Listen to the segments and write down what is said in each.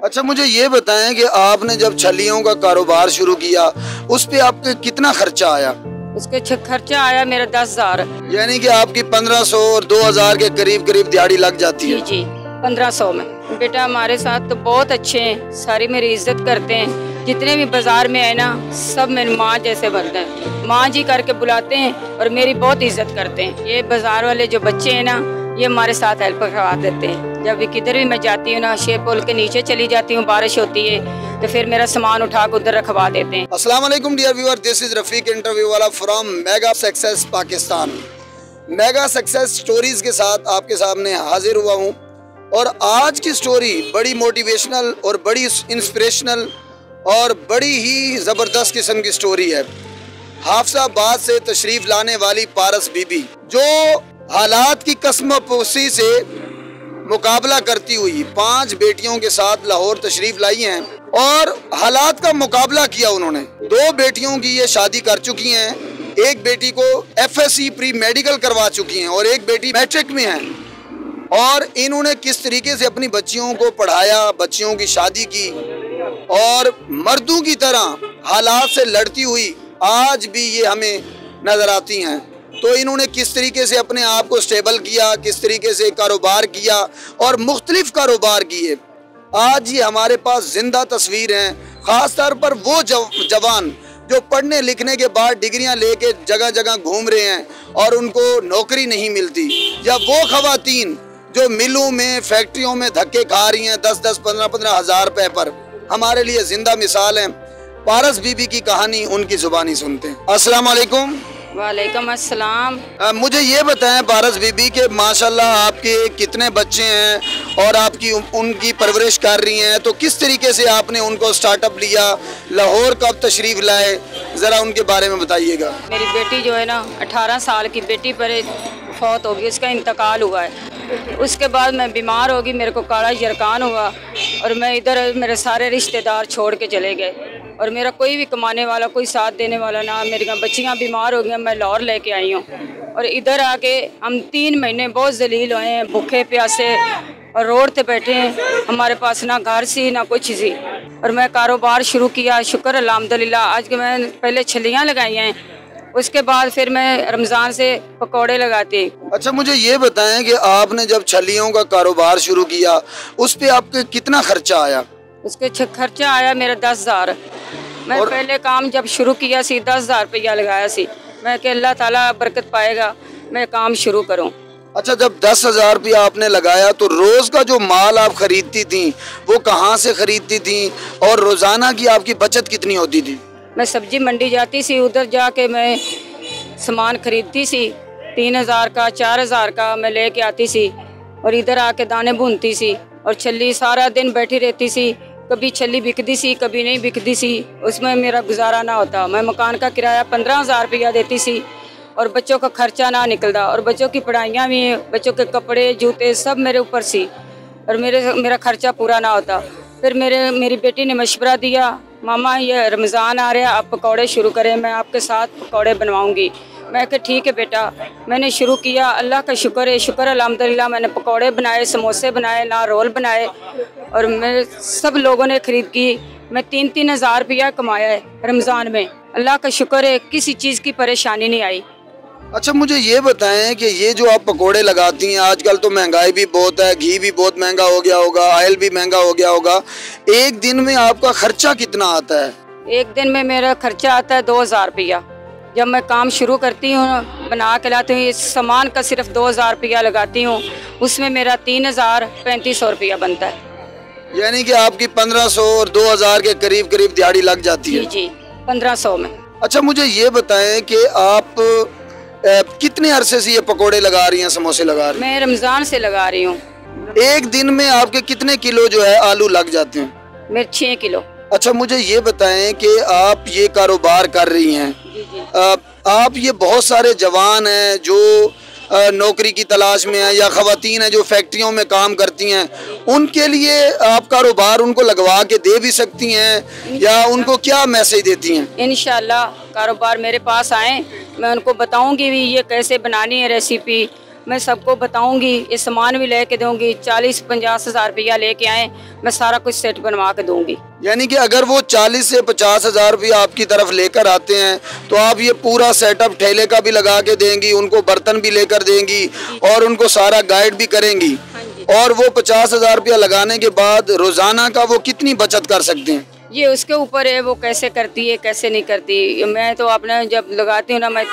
अच्छा, मुझे ये बताएं कि आपने जब छलियों का कारोबार शुरू किया उस पे आपके कितना खर्चा आया? उसके खर्चा आया मेरा 10,000। यानी कि आपकी 1500 और 2000 के करीब करीब दिहाड़ी लग जाती है। जी जी, 1500 में। बेटा हमारे साथ तो बहुत अच्छे हैं, सारी मेरी इज्जत करते हैं। जितने भी बाजार में है ना, सब मेरी माँ जैसे बनते हैं, माँ जी करके बुलाते हैं और मेरी बहुत इज्जत करते हैं। ये बाजार वाले जो बच्चे हैं ना, ये हमारे साथ हेल्प करवा देते हैं। जब भी किधर भी मैं जाती हूँ ना, शेर पुल के नीचे चली जाती हूँ, बारिश होती है तो फिर मेरा सामान उठा कर उधर रखवा देते हैं। अस्सलाम वालेकुम dear viewer, this is Rafiq interview वाला from mega success Pakistan. Mega success stories के साथ आपके सामने हाजिर हुआ हूँ और आज की स्टोरी बड़ी मोटिवेशनल और बड़ी इंस्पिरेशनल और बड़ी ही ज़बरदस्त किस्म की स्टोरी है। हाफसाबाद से तशरीफ लाने वाली पारस बीबी, जो हालात की कसमपोशी से मुकाबला करती हुई 5 बेटियों के साथ लाहौर तशरीफ लाई हैं और हालात का मुकाबला किया उन्होंने। 2 बेटियों की ये शादी कर चुकी हैं, एक बेटी को FSC प्री मेडिकल करवा चुकी हैं और एक बेटी मैट्रिक में है। और इन्होंने किस तरीके से अपनी बच्चियों को पढ़ाया, बच्चियों की शादी की और मर्दों की तरह हालात से लड़ती हुई आज भी ये हमें नजर आती हैं। तो इन्होंने किस तरीके से अपने आप को स्टेबल किया, किस तरीके से कारोबार किया और मुख्तलिफ कारोबार किए, आज ये हमारे पास जिंदा तस्वीर हैं। ख़ास तौर पर वो जवान जो पढ़ने लिखने के बाद डिग्रियां लेके जगह जगह घूम रहे हैं और उनको नौकरी नहीं मिलती, या वो खवातीन जो मिलों में फैक्ट्रियों में धक्के खा रही हैं 10-10, 15-15 हज़ार रुपए पर, हमारे लिए जिंदा मिसाल हैं। पारस बीबी की कहानी उनकी जुबानी सुनते हैं। अस्सलाम वालेकुम। वालेकुम अस्सलाम। मुझे ये बताएं पारस बीबी के माशाल्लाह आपके कितने बच्चे हैं और आपकी उनकी परवरिश कर रही हैं, तो किस तरीके से आपने उनको स्टार्टअप लिया, लाहौर कब तशरीफ लाए, ज़रा उनके बारे में बताइएगा। मेरी बेटी जो है ना, 18 साल की बेटी पर फौत हो गई, उसका इंतकाल हुआ है। उसके बाद मैं बीमार हो गई, मेरे को काला यरकान हुआ और मैं इधर मेरे सारे रिश्तेदार छोड़ के चले गए और मेरा कोई भी कमाने वाला, कोई साथ देने वाला ना। मेरी बच्चियाँ बीमार हो गई, मैं लाहौर लेके आई हूँ और इधर आके हम 3 महीने बहुत जलील हुए हैं, भूखे प्यासे और रोड पे बैठे हैं। हमारे पास ना घर सी ना कुछ सी और मैं कारोबार शुरू किया, शुक्र अल्हम्दुलिल्लाह। आज के मैं पहले छलियाँ लगाई हैं, उसके बाद फिर मैं रमज़ान से पकौड़े लगाती। अच्छा, मुझे ये बताएं कि आपने जब छलियों का कारोबार शुरू किया उस पे आपके कितना खर्चा आया? उसके खर्चा आया मेरा 10,000। मैं पहले काम जब शुरू किया सी 10,000 रुपया लगाया सी, मैं कि अल्लाह ताला बरकत पाएगा, मैं काम शुरू करूं। अच्छा, जब 10,000 रुपया आपने लगाया तो रोज़ का जो माल आप खरीदती थी वो कहाँ से खरीदती थी और रोज़ाना की आपकी बचत कितनी होती थी? मैं सब्जी मंडी जाती सी, उधर जाके मैं सामान खरीदती सी, 3,000 का 4,000 का मैं लेके आती सी और इधर आके दाने भूनती सी और छल्ली सारा दिन बैठी रहती सी। कभी छल्ली बिकती सी, कभी नहीं बिकती सी, उसमें मेरा गुजारा ना होता। मैं मकान का किराया 15,000 रुपया देती सी और बच्चों का खर्चा ना निकलता और बच्चों की पढ़ाइयाँ भी, बच्चों के कपड़े जूते सब मेरे ऊपर सी और मेरा खर्चा पूरा ना होता। फिर मेरी बेटी ने मशवरा दिया, मामा ये रमज़ान आ रहा है, आप पकौड़े शुरू करें, मैं आपके साथ पकौड़े बनवाऊँगी। मैं कहा ठीक है बेटा। मैंने शुरू किया, अल्लाह का शुक्र है, शुक्र अल्हम्दुलिल्लाह। मैंने पकौड़े बनाए, समोसे बनाए, ना रोल बनाए और मेरे सब लोगों ने ख़रीद की। मैं 3-3 हज़ार रुपया कमाया है रमज़ान में, अल्लाह का शुक्र है, किसी चीज़ की परेशानी नहीं आई। अच्छा, मुझे ये बताएं कि ये जो आप पकोड़े लगाती हैं, आजकल तो महंगाई भी बहुत है, घी भी बहुत महंगा हो गया होगा, ऑयल भी महंगा हो गया होगा, एक दिन में आपका खर्चा कितना आता है? एक दिन में मेरा खर्चा आता है 2,000 रुपया। जब मैं काम शुरू करती हूँ, बना के लाती हूँ, इस सामान का सिर्फ 2,000 रुपया लगाती हूँ, उसमें मेरा 3,000-3,500 रुपया बनता है। यानी कि आपकी 1500 और 2,000 के करीब करीब दिहाड़ी लग जाती है। जी जी, 1500 में। अच्छा, मुझे ये बताएं कि आप कितने अरसे से ये पकोड़े लगा रही हैं, समोसे लगा रही हैं? मैं रमज़ान से लगा रही हूँ। एक दिन में आपके कितने किलो जो है आलू लग जाते हैं? मेरे 6 किलो। अच्छा, मुझे ये बताएं कि आप ये कारोबार कर रही हैं, आप ये बहुत सारे जवान हैं जो नौकरी की तलाश में हैं या ख़वातीन हैं जो फैक्ट्रियों में काम करती हैं, उनके लिए आप कारोबार उनको लगवा के दे भी सकती हैं या उनको क्या मैसेज देती हैं? इंशाल्लाह कारोबार मेरे पास आए, मैं उनको बताऊंगी भी ये कैसे बनानी है रेसिपी मैं सबको बताऊंगी, ये सामान भी लेके दूंगी। 40-50 हज़ार रुपया लेके आए, मैं सारा कुछ सेट बनवा के दूंगी। यानी कि अगर वो 40 से 50 हज़ार रुपया आपकी तरफ लेकर आते हैं तो आप ये पूरा सेटअप ठेले का भी लगा के देंगी, उनको बर्तन भी लेकर देंगी और उनको सारा गाइड भी करेंगी। और वो 50 हज़ार रुपया लगाने के बाद रोजाना का वो कितनी बचत कर सकते हैं? ये उसके ऊपर है, वो कैसे करती है कैसे नहीं करती। मैं तो अपने जब लगाती हूँ ना, मैं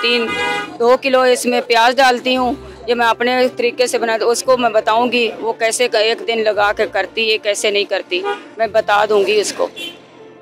2 किलो इसमें प्याज डालती हूँ। ये मैं अपने तरीके से बनाती, उसको मैं बताऊंगी वो कैसे एक दिन लगा कर करती है कैसे नहीं करती, मैं बता दूंगी उसको।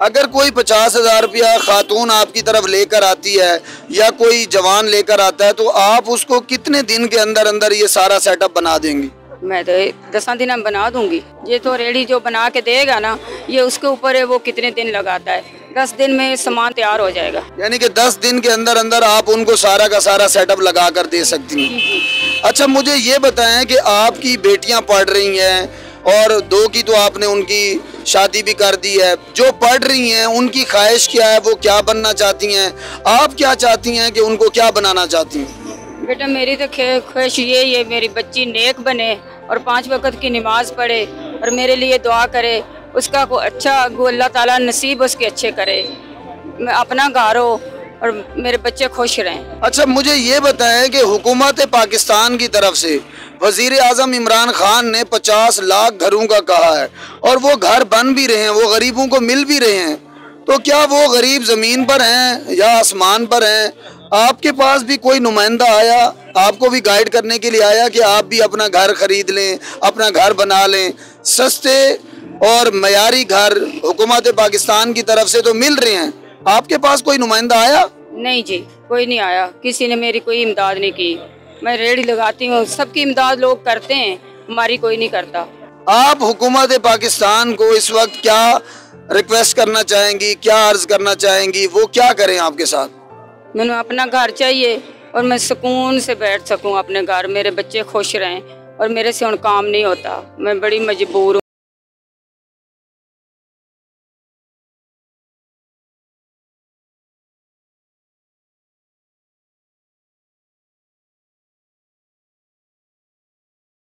अगर कोई 50 हज़ार रुपया खातून आपकी तरफ लेकर आती है या कोई जवान लेकर आता है तो आप उसको कितने दिन के अंदर अंदर ये सारा सेटअप बना देंगी? मैं तो 10 दिन में बना दूंगी। ये तो रेडी जो बना के देगा ना, ये उसके ऊपर है वो कितने दिन लगाता है। 10 दिन में सामान तैयार हो जाएगा। यानी कि 10 दिन के अंदर अंदर आप उनको सारा का सारा सेटअप लगा कर दे सकती हैं। अच्छा, मुझे ये बताएं कि आपकी बेटियां पढ़ रही हैं और 2 की तो आपने उनकी शादी भी कर दी है। जो पढ़ रही हैं उनकी ख्वाहिश क्या है, वो क्या बनना चाहती हैं? आप क्या चाहती हैं कि उनको क्या बनाना चाहती हैं? बेटा मेरी तो ख्वाहिश यही है, मेरी बच्ची नेक बने और 5 वक्त की नमाज पढ़े और मेरे लिए दुआ करे। उसका को अच्छा अल्लाह ताला नसीब उसके अच्छे करे, मैं अपना घर हो और मेरे बच्चे खुश रहें। अच्छा, मुझे ये बताएं कि हुकूमत पाकिस्तान की तरफ से वज़ीर आज़म इमरान खान ने 50 लाख घरों का कहा है और वो घर बन भी रहे हैं, वो गरीबों को मिल भी रहे हैं, तो क्या वो गरीब ज़मीन पर हैं या आसमान पर हैं? आपके पास भी कोई नुमाइंदा आया, आपको भी गाइड करने के लिए आया कि आप भी अपना घर खरीद लें, अपना घर बना लें? सस्ते और मयारी घर हुकूमत पाकिस्तान की तरफ से तो मिल रहे हैं, आपके पास कोई नुमाइंदा आया? नहीं जी, कोई नहीं आया, किसी ने मेरी कोई इमदाद नहीं की। मैं रेडी लगाती हूँ, सबकी इमदाद लोग करते हैं, हमारी कोई नहीं करता। आप हुकूमत पाकिस्तान को इस वक्त क्या रिक्वेस्ट करना चाहेंगी, क्या अर्ज करना चाहेंगी, वो क्या करें आपके साथ? मैंने अपना घर चाहिए और मैं सुकून से बैठ सकूं अपने घर, मेरे बच्चे खुश रहें और मेरे से उन काम नहीं होता, मैं बड़ी मजबूर हूँ।